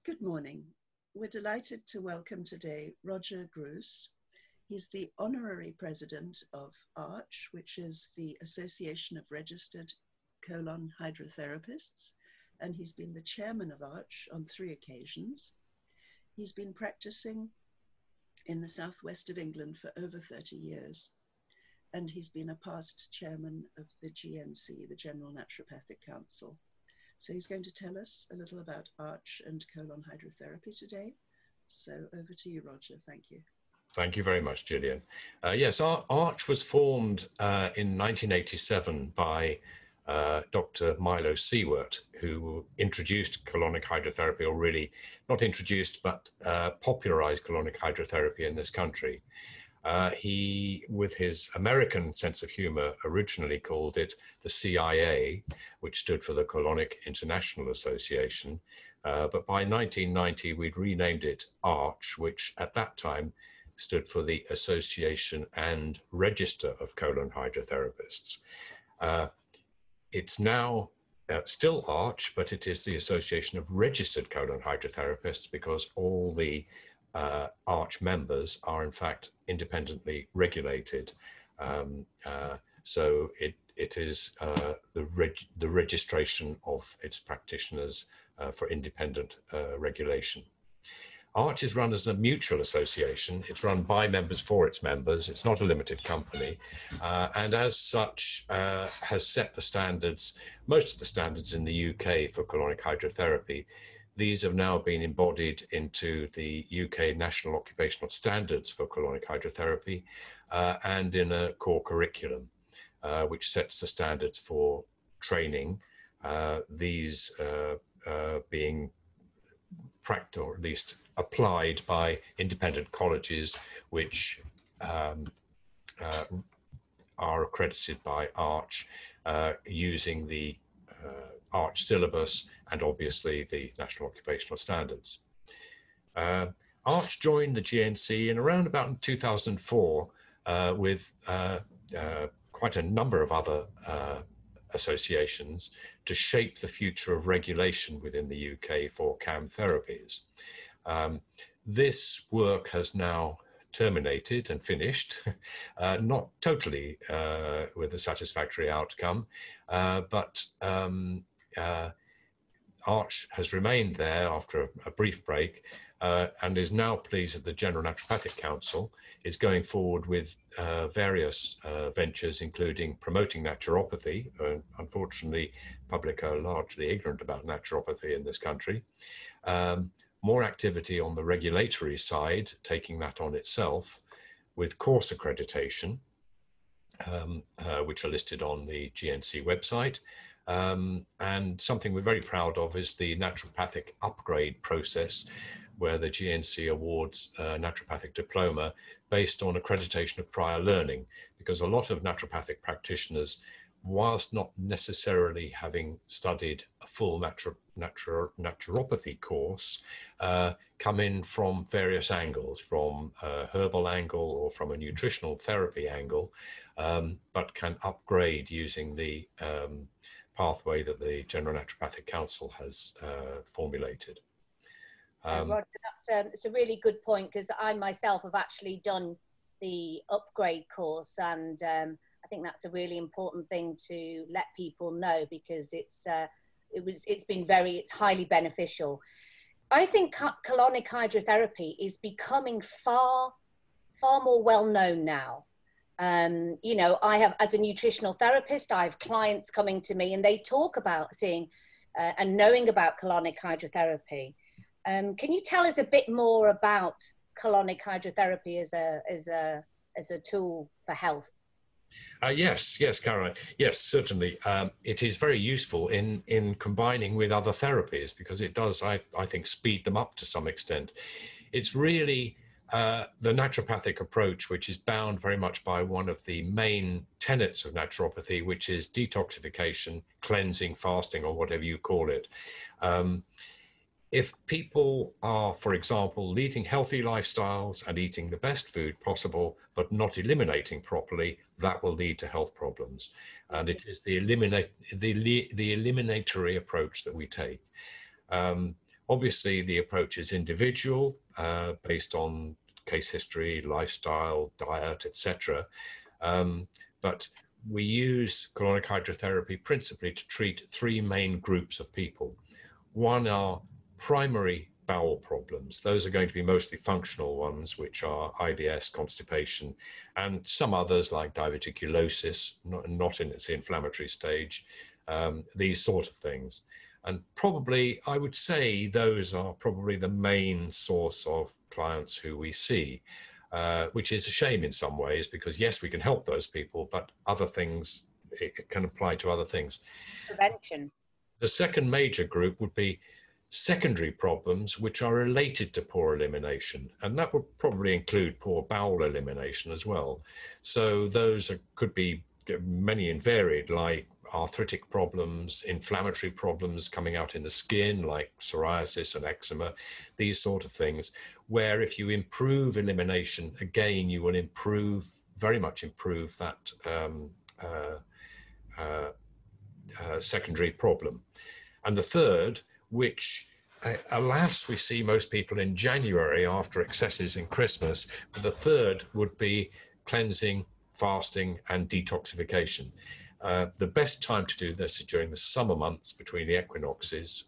Good morning. We're delighted to welcome today Roger Groos. He's the Honorary President of ARCH, which is the Association of Registered Colon Hydrotherapists, and he's been the chairman of ARCH on 3 occasions. He's been practicing in the southwest of England for over 30 years, and he's been a past chairman of the GNC, the General Naturopathic Council. So he's going to tell us a little about ARCH and colon hydrotherapy today. So over to you, Roger. Thank you. Thank you very much, Gillian. Yes, ARCH was formed in 1987 by Dr. Milo Siewert, who introduced colonic hydrotherapy, or really not introduced, but popularized colonic hydrotherapy in this country. He, with his American sense of humor, originally called it the CIA, which stood for the Colonic International Association. But by 1990, we'd renamed it ARCH, which at that time stood for the Association and Register of Colon Hydrotherapists. It's now still ARCH, but it is the Association of Registered Colon Hydrotherapists, because all the ARCH members are in fact independently regulated. So it is the registration of its practitioners for independent regulation. ARCH is run as a mutual association. It's run by members for its members. It's not a limited company, and as such has set the standards, most of the standards in the UK for colonic hydrotherapy. These have now been embodied into the UK National Occupational Standards for colonic hydrotherapy and in a core curriculum, which sets the standards for training, these being practiced, or at least applied, by independent colleges, which are accredited by ARCH using the ARCH syllabus and obviously the National Occupational Standards. ARCH joined the GNC in around about 2004 with quite a number of other associations to shape the future of regulation within the UK for CAM therapies. This work has now terminated and finished, not totally with a satisfactory outcome, but ARCH has remained there after a brief break and is now pleased that the General Naturopathic Council is going forward with various ventures, including promoting naturopathy. Unfortunately, public are largely ignorant about naturopathy in this country. More activity on the regulatory side, taking that on itself, with course accreditation, which are listed on the GNC website. And something we're very proud of is the naturopathic upgrade process, where the GNC awards a naturopathic diploma based on accreditation of prior learning, because a lot of naturopathic practitioners, whilst not necessarily having studied a full naturopathy course, come in from various angles, from a herbal angle or from a nutritional therapy angle, but can upgrade using the pathway that the General Naturopathic Council has formulated. Roger, that's a really good point, because I myself have actually done the upgrade course, and I think that's a really important thing to let people know, because it's highly beneficial. I think colonic hydrotherapy is becoming far more well known now. You know, I have, as a nutritional therapist, I have clients coming to me and they talk about seeing and knowing about colonic hydrotherapy. Can you tell us a bit more about colonic hydrotherapy as a tool for health? Yes, Caroline. Yes, certainly. It is very useful in combining with other therapies, because it does, I think, speed them up to some extent. It's really the naturopathic approach, which is bound very much by one of the main tenets of naturopathy, which is detoxification, cleansing, fasting, or whatever you call it. If people are, for example, leading healthy lifestyles and eating the best food possible, but not eliminating properly, that will lead to health problems. And it is the eliminatory approach that we take. Obviously, the approach is individual, based on case history, lifestyle, diet, etc. But we use colonic hydrotherapy principally to treat three main groups of people. One are primary bowel problems. Those are going to be mostly functional ones, which are IBS, constipation, and some others like diverticulosis, not in its inflammatory stage, these sort of things. And probably, I would say those are probably the main source of clients who we see, which is a shame in some ways, because yes, we can help those people, but other things, it can apply to other things. Prevention. The second major group would be secondary problems which are related to poor elimination, and that would probably include poor bowel elimination as well. So those could be many and varied, like arthritic problems, inflammatory problems coming out in the skin like psoriasis and eczema, these sort of things, where if you improve elimination, again, you will very much improve that secondary problem. And the third, which alas, we see most people in January after excesses in Christmas, but the third would be cleansing, fasting, and detoxification. The best time to do this is during the summer months between the equinoxes,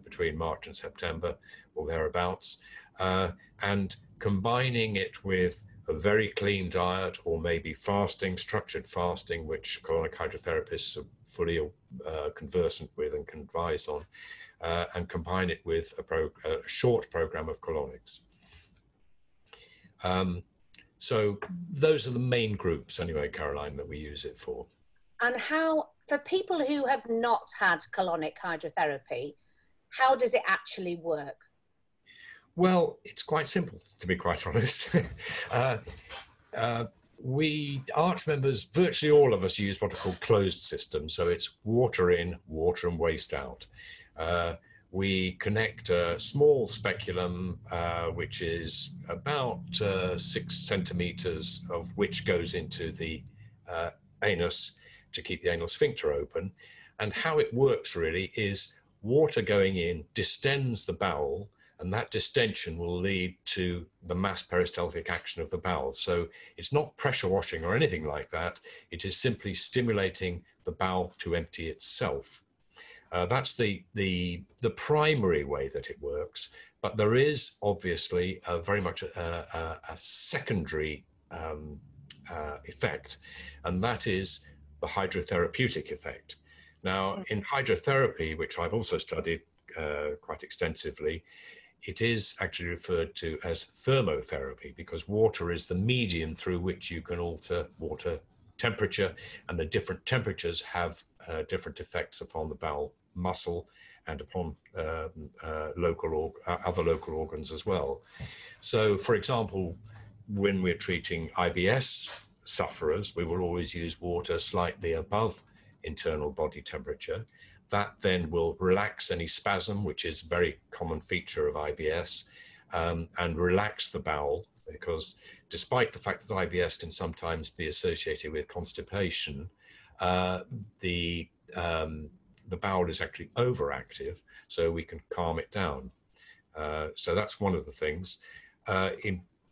between March and September or thereabouts, and combining it with a very clean diet, or maybe fasting, structured fasting, which colonic hydrotherapists are fully conversant with and can advise on, and combine it with a short program of colonics. So those are the main groups anyway, Caroline, that we use it for. And how, for people who have not had colonic hydrotherapy, how does it actually work? Well, it's quite simple, to be quite honest. We ARCH members, virtually all of us, use what are called closed systems. So it's water in, water and waste out. We connect a small speculum, which is about 6 centimeters, of which goes into the anus to keep the anal sphincter open. And how it works really is water going in distends the bowel, and that distension will lead to the mass peristaltic action of the bowel. So it's not pressure washing or anything like that. It is simply stimulating the bowel to empty itself. That's the primary way that it works, but there is obviously very much a secondary effect, and that is the hydrotherapeutic effect. Now, in hydrotherapy, which I've also studied quite extensively, it is actually referred to as thermotherapy, because water is the medium through which you can alter water temperature, and the different temperatures have different effects upon the bowel muscle and upon other local organs as well. So, for example, when we're treating IBS sufferers, we will always use water slightly above internal body temperature. That then will relax any spasm, which is a very common feature of IBS, and relax the bowel, because despite the fact that IBS can sometimes be associated with constipation, the bowel is actually overactive, so we can calm it down. So that's one of the things.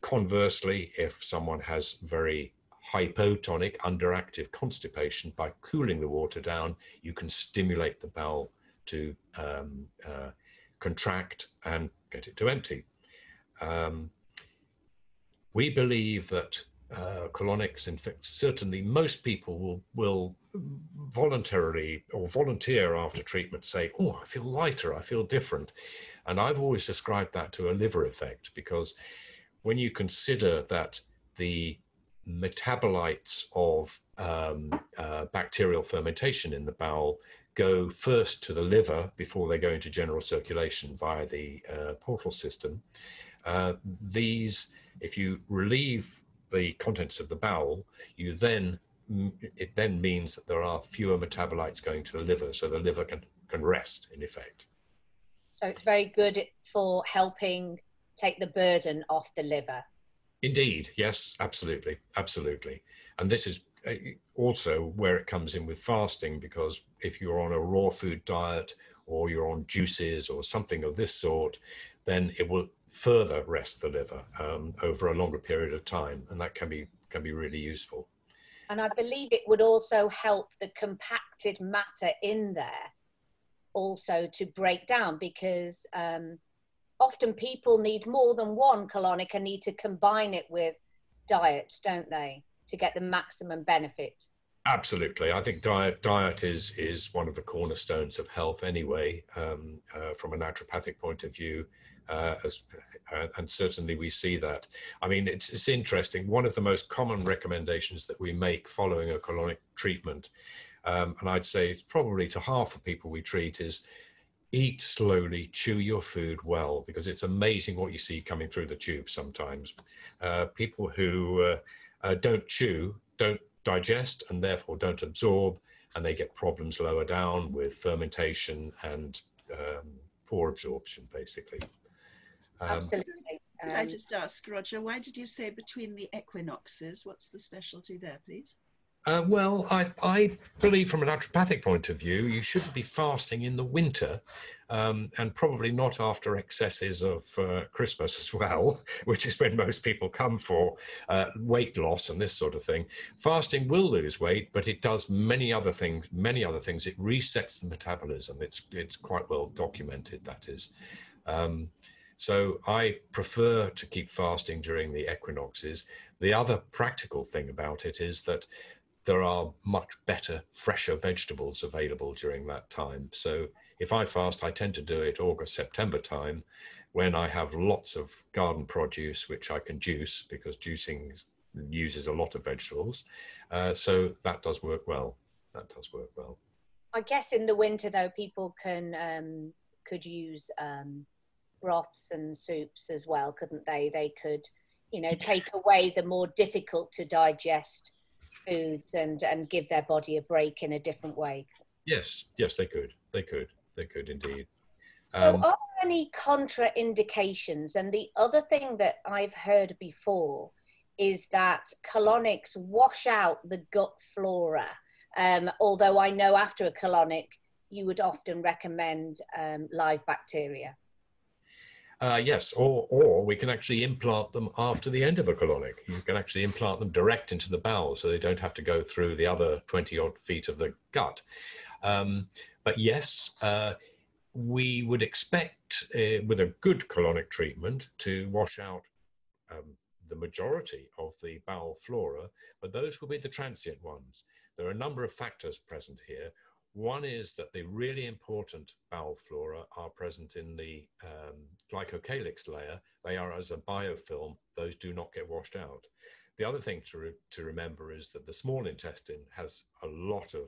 Conversely, if someone has very hypotonic, underactive constipation, by cooling the water down, you can stimulate the bowel to contract and get it to empty. We believe that colonics, in fact, certainly most people will voluntarily or volunteer after treatment say, oh, I feel lighter, I feel different. And I've always described that to a liver effect, because when you consider that the metabolites of bacterial fermentation in the bowel go first to the liver before they go into general circulation via the portal system, if you relieve the contents of the bowel, it then means that there are fewer metabolites going to the liver, so the liver can rest, in effect. So it's very good for helping take the burden off the liver. Indeed, yes, absolutely, absolutely. And this is also where it comes in with fasting, because if you're on a raw food diet or you're on juices or something of this sort, then it will further rest the liver over a longer period of time, and that can be really useful. And I believe it would also help the compacted matter in there also to break down, because often people need more than one colonic and need to combine it with diet, don't they, to get the maximum benefit? Absolutely. I think diet is one of the cornerstones of health anyway, from a naturopathic point of view, and certainly we see that. I mean, it's interesting. One of the most common recommendations that we make following a colonic treatment, and I'd say it's probably to half the people we treat, is eat slowly, chew your food well, because it's amazing what you see coming through the tube sometimes. People who don't chew, don't digest, and therefore don't absorb, and they get problems lower down with fermentation and poor absorption, basically. Absolutely. Could I just ask, Roger, why did you say between the equinoxes? What's the specialty there, please? Well, I believe from a naturopathic point of view, you shouldn't be fasting in the winter, and probably not after excesses of Christmas as well, which is when most people come for weight loss and this sort of thing. Fasting will lose weight, but it does many other things. It resets the metabolism. It's quite well documented, that is. So I prefer to keep fasting during the equinoxes. The other practical thing about it is that there are much better, fresher vegetables available during that time. So if I fast, I tend to do it August, September time, when I have lots of garden produce, which I can juice, because juicing uses a lot of vegetables. So that does work well. That does work well. I guess in the winter, though, people could use broths and soups as well, couldn't they? They could, take away the more difficult to digest foods and give their body a break in a different way. Yes, they could indeed. So are there any contraindications? And the other thing that I've heard before is that colonics wash out the gut flora, although I know after a colonic you would often recommend live bacteria. Yes, or we can actually implant them after the end of a colonic. You can actually implant them direct into the bowel, so they don't have to go through the other 20-odd feet of the gut. But yes, we would expect with a good colonic treatment to wash out the majority of the bowel flora, but those will be the transient ones. There are a number of factors present here. One is that the really important bowel flora are present in the glycocalyx layer. They are as a biofilm. Those do not get washed out. The other thing to remember is that the small intestine has a lot of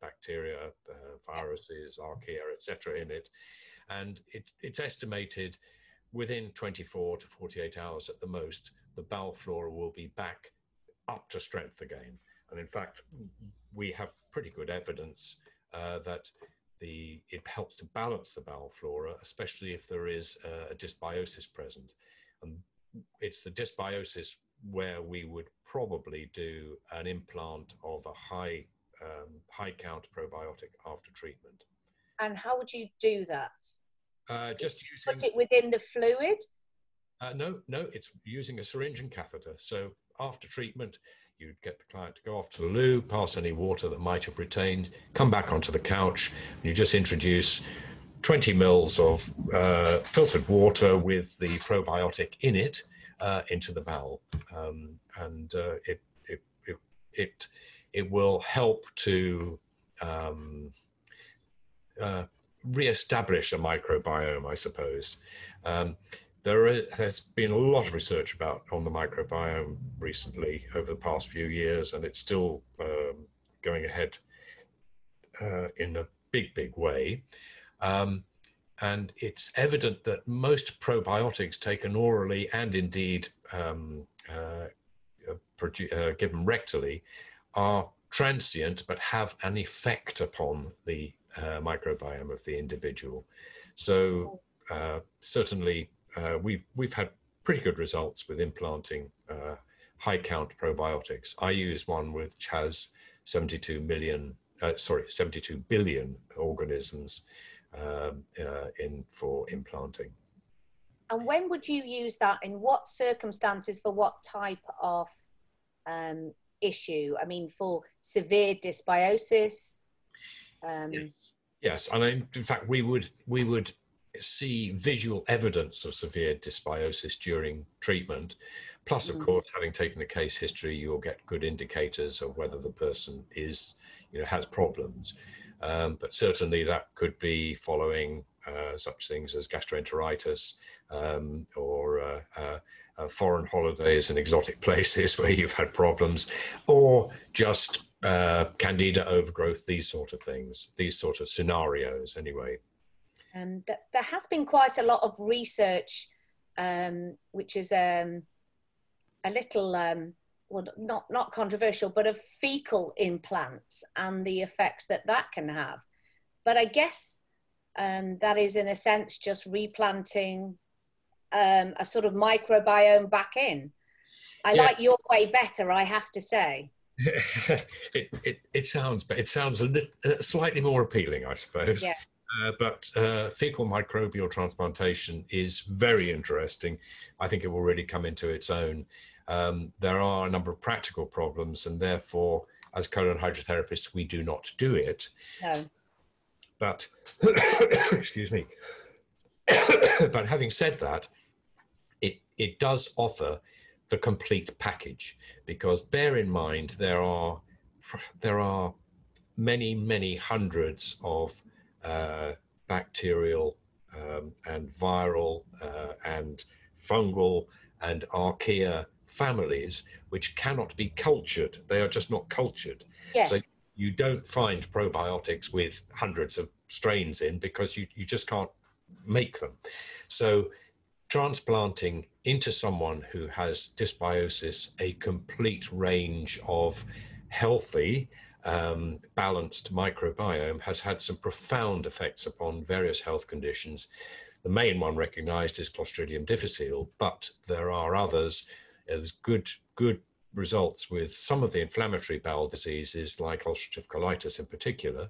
bacteria, viruses, archaea, etc. in it. And it's estimated within 24 to 48 hours at the most, the bowel flora will be back up to strength again. And in fact, we have pretty good evidence that it helps to balance the bowel flora, especially if there is a dysbiosis present. And it's the dysbiosis where we would probably do an implant of a high count probiotic after treatment. And how would you do that? Just using... Put it within the fluid? No, it's using a syringe and catheter. So after treatment, you'd get the client to go off to the loo, pass any water that might have retained, come back onto the couch, and you just introduce 20 mils of filtered water with the probiotic in it into the bowel, and it will help to re-establish a microbiome, I suppose. There's been a lot of research on the microbiome recently over the past few years, and it's still going ahead in a big way. And it's evident that most probiotics taken orally and indeed given rectally are transient but have an effect upon the microbiome of the individual. So certainly we've had pretty good results with implanting high count probiotics. I use one which has 72 billion organisms for implanting. And when would you use that? In what circumstances, for what type of issue? I mean, for severe dysbiosis? Yes, and in fact, we would see visual evidence of severe dysbiosis during treatment. Plus, of course, having taken the case history, you'll get good indicators of whether the person is, has problems. But certainly that could be following such things as gastroenteritis or foreign holidays in exotic places where you've had problems, or just candida overgrowth, these sort of things, these sort of scenarios anyway. There has been quite a lot of research, which is a little, well, not controversial, but of fecal implants and the effects that can have. But I guess that is, in a sense, just replanting a sort of microbiome back in. I like your way better, I have to say. It sounds a little, slightly more appealing, I suppose. Yeah. But fecal microbial transplantation is very interesting. I think it will really come into its own. There are a number of practical problems, and therefore, as colon hydrotherapists, we do not do it. No. But, excuse me. But having said that, it does offer the complete package, because bear in mind there are many hundreds of bacterial and viral and fungal and archaea families which cannot be cultured. They are just not cultured. Yes. So you don't find probiotics with hundreds of strains in, because you just can't make them. So transplanting into someone who has dysbiosis a complete range of healthy, balanced microbiome has had some profound effects upon various health conditions. The main one recognized is Clostridium difficile, but there are others. There's good results with some of the inflammatory bowel diseases, like ulcerative colitis in particular,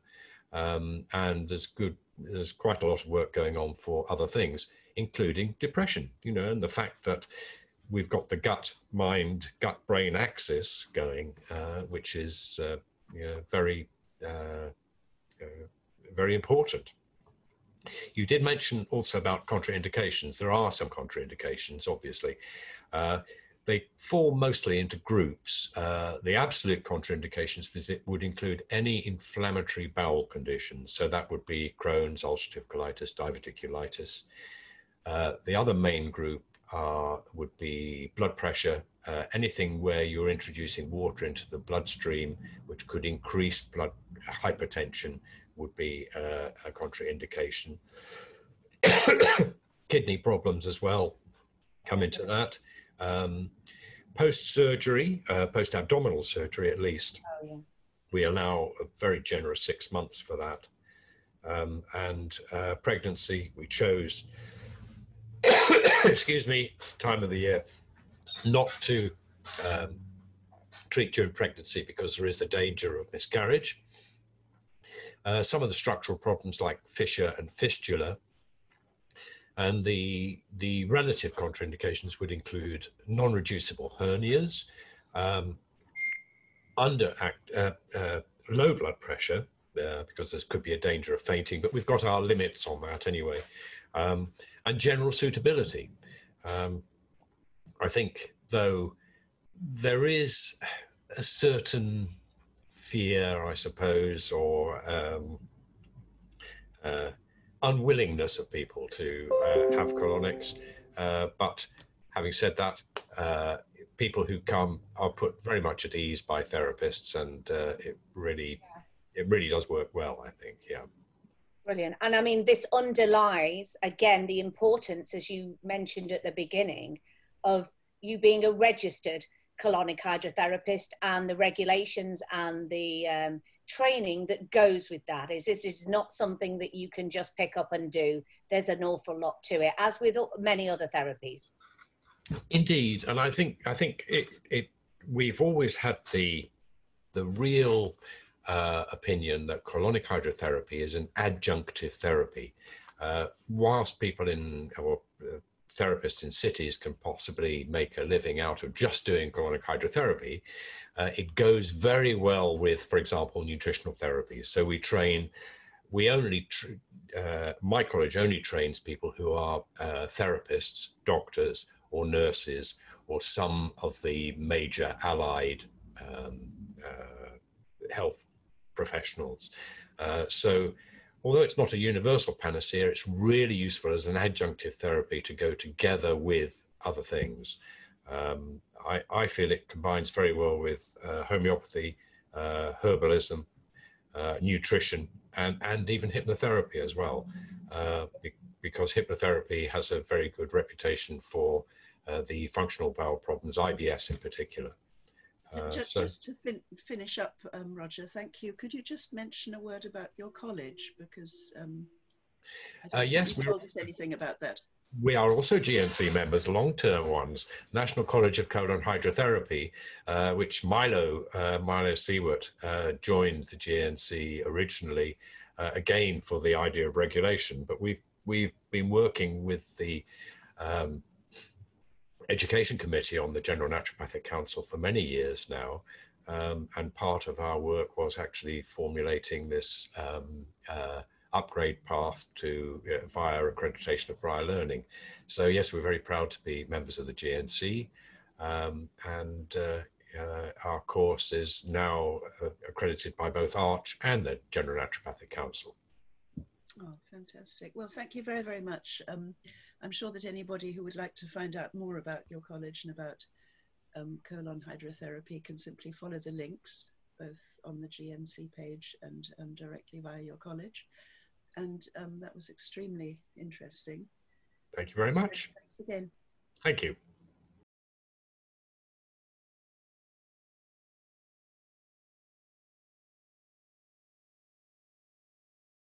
and there's quite a lot of work going on for other things, including depression, and the fact that we've got the gut-brain axis going, which is very important. You did mention also about contraindications. There are some contraindications, obviously. They fall mostly into groups. The absolute contraindications would include any inflammatory bowel conditions. So that would be Crohn's, ulcerative colitis, diverticulitis. The other main group would be blood pressure, anything where you're introducing water into the bloodstream, which could increase blood hypertension, would be a contraindication. Kidney problems as well come into that. Post-surgery, post-abdominal surgery at least, we allow a very generous 6 months for that. And pregnancy, we chose, excuse me, time of the year, not to treat during pregnancy because there is a danger of miscarriage. Some of the structural problems like fissure and fistula, and the relative contraindications would include non-reducible hernias, low blood pressure, because there could be a danger of fainting, but we've got our limits on that anyway, and general suitability. I think, though, there is a certain fear, I suppose, or unwillingness of people to have colonics, but having said that, people who come are put very much at ease by therapists, and it really does work well, I think. Yeah. Brilliant. And I mean, this underlies again the importance, as you mentioned at the beginning, of you being a registered colonic hydrotherapist, and the regulations and the training that goes with that. This is not something that you can just pick up and do. There's an awful lot to it, as with many other therapies. Indeed, and I think we've always had the real opinion that colonic hydrotherapy is an adjunctive therapy. Whilst people or therapists in cities can possibly make a living out of just doing colonic hydrotherapy, it goes very well with, for example, nutritional therapies. So my college only trains people who are therapists, doctors, or nurses, or some of the major allied health professionals. So although it's not a universal panacea, it's really useful as an adjunctive therapy to go together with other things. I feel it combines very well with homeopathy, herbalism, nutrition, and even hypnotherapy as well, because hypnotherapy has a very good reputation for the functional bowel problems, IBS in particular. Just to finish up, Roger, thank you. Could you just mention a word about your college? Because I don't think you've told us anything about that. We are also GNC members, long-term ones, National College of Colon Hydrotherapy, which Milo Siewert joined the GNC originally, again for the idea of regulation. But we've been working with the Education Committee on the General Naturopathic Council for many years now, and part of our work was actually formulating this upgrade path to via accreditation of prior learning. So yes, we're very proud to be members of the GNC, and our course is now accredited by both ARCH and the General Naturopathic Council. Oh, fantastic. Well, thank you very, very much. I'm sure that anybody who would like to find out more about your college and about colon hydrotherapy can simply follow the links, both on the GNC page and directly via your college. And that was extremely interesting. Thank you very much. Thanks again. Thank you.